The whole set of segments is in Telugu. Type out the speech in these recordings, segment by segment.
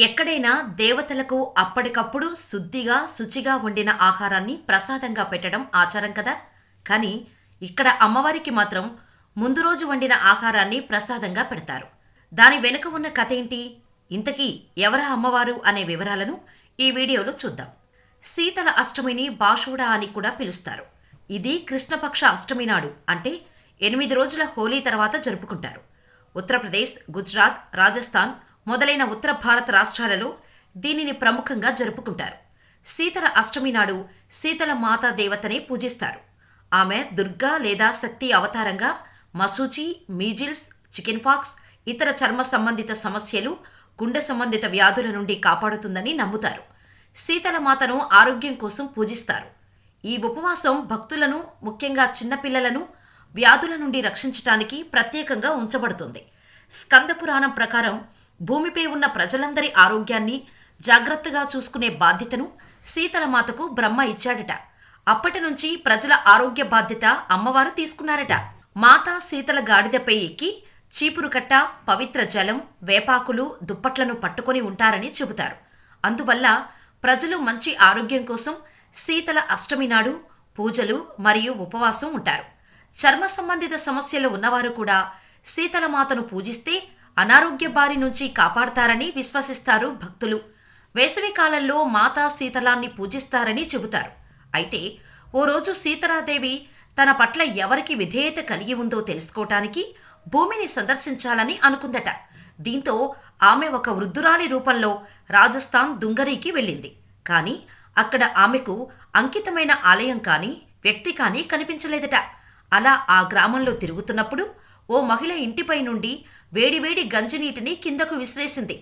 ఎక్కడైనా దేవతలకు అప్పటికప్పుడు శుద్ధిగా శుచిగా వండిన ఆహారాన్ని ప్రసాదంగా పెట్టడం ఆచారం కదా. కానీ ఇక్కడ అమ్మవారికి మాత్రం ముందు రోజు వండిన ఆహారాన్ని ప్రసాదంగా పెడతారు. దాని వెనుక ఉన్న కథ ఏంటి, ఇంతకీ ఎవరా అమ్మవారు అనే వివరాలను ఈ వీడియోలో చూద్దాం. శీతల అష్టమిని బాషుడా అని కూడా పిలుస్తారు. ఇది కృష్ణపక్ష అష్టమి నాడు, అంటే 8 రోజుల హోలీ తర్వాత జరుపుకుంటారు. ఉత్తరప్రదేశ్, గుజరాత్, రాజస్థాన్ మొదలైన ఉత్తర భారత రాష్ట్రాలలో దీనిని ప్రముఖంగా జరుపుకుంటారు. శీతల అష్టమి నాడు శీతల మాతా దేవతనే పూజిస్తారు. ఆమె దుర్గా లేదా శక్తి అవతారంగా మసూచి, మీజిల్స్, చికెన్ పాక్స్, ఇతర చర్మ సంబంధిత సమస్యలు, గుండె సంబంధిత వ్యాధుల నుండి కాపాడుతుందని నమ్ముతారు. శీతల మాతను ఆరోగ్యం కోసం పూజిస్తారు. ఈ ఉపవాసం భక్తులను, ముఖ్యంగా చిన్నపిల్లలను వ్యాధుల నుండి రక్షించటానికి ప్రత్యేకంగా ఉంచబడుతుంది. స్కంద పురాణం ప్రకారం భూమిపై ఉన్న ప్రజలందరి ఆరోగ్యాన్ని జాగ్రత్తగా చూసుకునే బాధ్యతను శీతలమాతకు బ్రహ్మ ఇచ్చాడట. అప్పటి నుంచి ప్రజల ఆరోగ్య బాధ్యత అమ్మవారు తీసుకున్నారట. మాత శీతల గాడిదపై ఎక్కి చీపురుకట్ట, పవిత్ర జలం, వేపాకులు, దుప్పట్లను పట్టుకొని ఉంటారని చెబుతారు. అందువల్ల ప్రజలు మంచి ఆరోగ్యం కోసం శీతల అష్టమి నాడు పూజలు మరియు ఉపవాసం ఉంటారు. చర్మ సంబంధిత సమస్యలు ఉన్నవారు కూడా శీతలమాతను పూజిస్తే అనారోగ్య బారి నుంచి కాపాడతారని విశ్వసిస్తారు భక్తులు. వేసవి కాలంలో మాతా శీతలాన్ని పూజిస్తారని చెబుతారు. అయితే ఓ రోజు సీతలాదేవి తన పట్ల ఎవరికి విధేయత కలిగి ఉందో తెలుసుకోవటానికి భూమిని సందర్శించాలని అనుకుందట. దీంతో ఆమె ఒక వృద్ధురాలి రూపంలో రాజస్థాన్ దుంగరికి వెళ్ళింది. కానీ అక్కడ ఆమెకు అంకితమైన ఆలయం కానీ వ్యక్తి కానీ కనిపించలేదట. అలా ఆ గ్రామంలో తిరుగుతున్నప్పుడు ఓ మహిళ ఇంటిపై నుండి వేడివేడి గంజినీటిని కిందకు విసిరేసింది.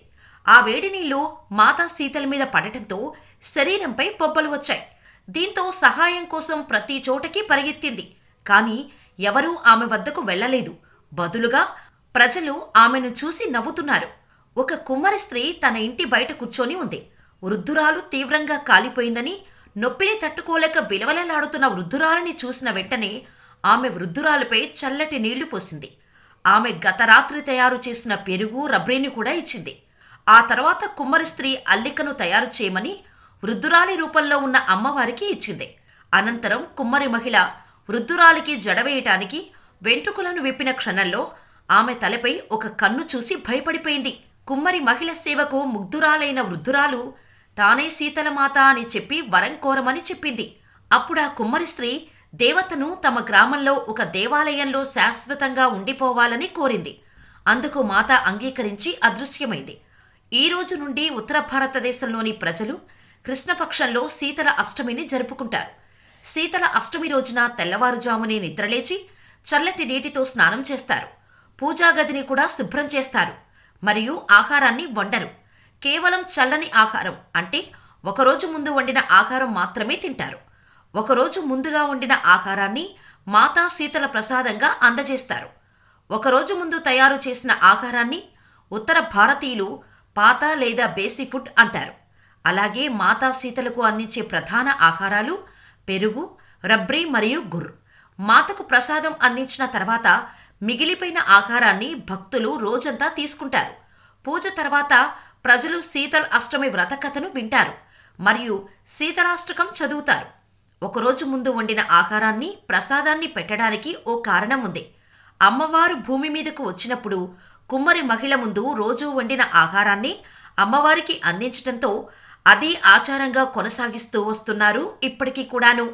ఆ వేడి నీళ్లు మాతా శీతల మీద పడటంతో శరీరంపై బొబ్బలు వచ్చాయి. దీంతో సహాయం కోసం ప్రతి చోటకి పరిగెత్తింది. కానీ ఎవరూ ఆమె వద్దకు వెళ్లలేదు. బదులుగా ప్రజలు ఆమెను చూసి నవ్వుతున్నారు. ఒక కుమ్మరి స్త్రీ తన ఇంటి బయట కూర్చొని ఉంది. వృద్ధురాలు తీవ్రంగా కాలిపోయిందని, నొప్పిని తట్టుకోలేక విలవలలాడుతున్న వృద్ధురాలిని చూసిన వెంటనే ఆమె వృద్ధురాలిపై చల్లటి నీళ్లు పోసింది. ఆమె గత రాత్రి తయారు చేసిన పెరుగు, రబ్రీని కూడా ఇచ్చింది. ఆ తర్వాత కుమ్మరి స్త్రీ అల్లికను తయారు చేయమని వృద్ధురాలి రూపంలో ఉన్న అమ్మవారికి ఇచ్చింది. అనంతరం కుమ్మరి మహిళ వృద్ధురాలికి జడవేయటానికి వెంట్రుకలను విప్పిన క్షణంలో ఆమె తలపై ఒక కన్ను చూసి భయపడిపోయింది. కుమ్మరి మహిళ సేవకు ముగ్ధురాలైన వృద్ధురాలు తానే శీతలమాత అని చెప్పి వరం కోరమని చెప్పింది. అప్పుడా కుమ్మరి స్త్రీ దేవతను తమ గ్రామంలో ఒక దేవాలయంలో శాశ్వతంగా ఉండిపోవాలని కోరింది. అందుకు మాత అంగీకరించి అదృశ్యమైంది. ఈ రోజు నుండి ఉత్తర భారతదేశంలోని ప్రజలు కృష్ణపక్షంలో శీతల అష్టమిని జరుపుకుంటారు. శీతల అష్టమి రోజున తెల్లవారుజామునే నిద్రలేచి చల్లటి నీటితో స్నానం చేస్తారు. పూజాగదిని కూడా శుభ్రం చేస్తారు. మరియు ఆహారాన్ని వండరు. కేవలం చల్లని ఆహారం, అంటే ఒకరోజు ముందు వండిన ఆహారం మాత్రమే తింటారు. ఒకరోజు ముందుగా వండిన ఆహారాన్ని మాతా శీతల ప్రసాదంగా అందజేస్తారు. ఒకరోజు ముందు తయారు చేసిన ఆహారాన్ని ఉత్తర భారతీయులు పాత లేదా బేసి ఫుడ్ అంటారు. అలాగే మాతా శీతలకు అందించే ప్రధాన ఆహారాలు పెరుగు, రబ్రీ మరియు గుర్. మాతకు ప్రసాదం అందించిన తర్వాత మిగిలిపోయిన ఆహారాన్ని భక్తులు రోజంతా తీసుకుంటారు. పూజ తర్వాత ప్రజలు శీతల అష్టమి వ్రత కథను వింటారు మరియు శీతలాష్టకం చదువుతారు. ఒకరోజు ముందు వండిన ఆహారాన్ని, ప్రసాదాన్ని పెట్టడానికి ఓ కారణం ఉంది. అమ్మవారు భూమి మీదకు వచ్చినప్పుడు కుమ్మరి మహిళ ముందు రోజూ వండిన ఆహారాన్ని అమ్మవారికి అందించటంతో అదే ఆచారంగా కొనసాగిస్తూ వస్తున్నారు ఇప్పటికీ కూడాను.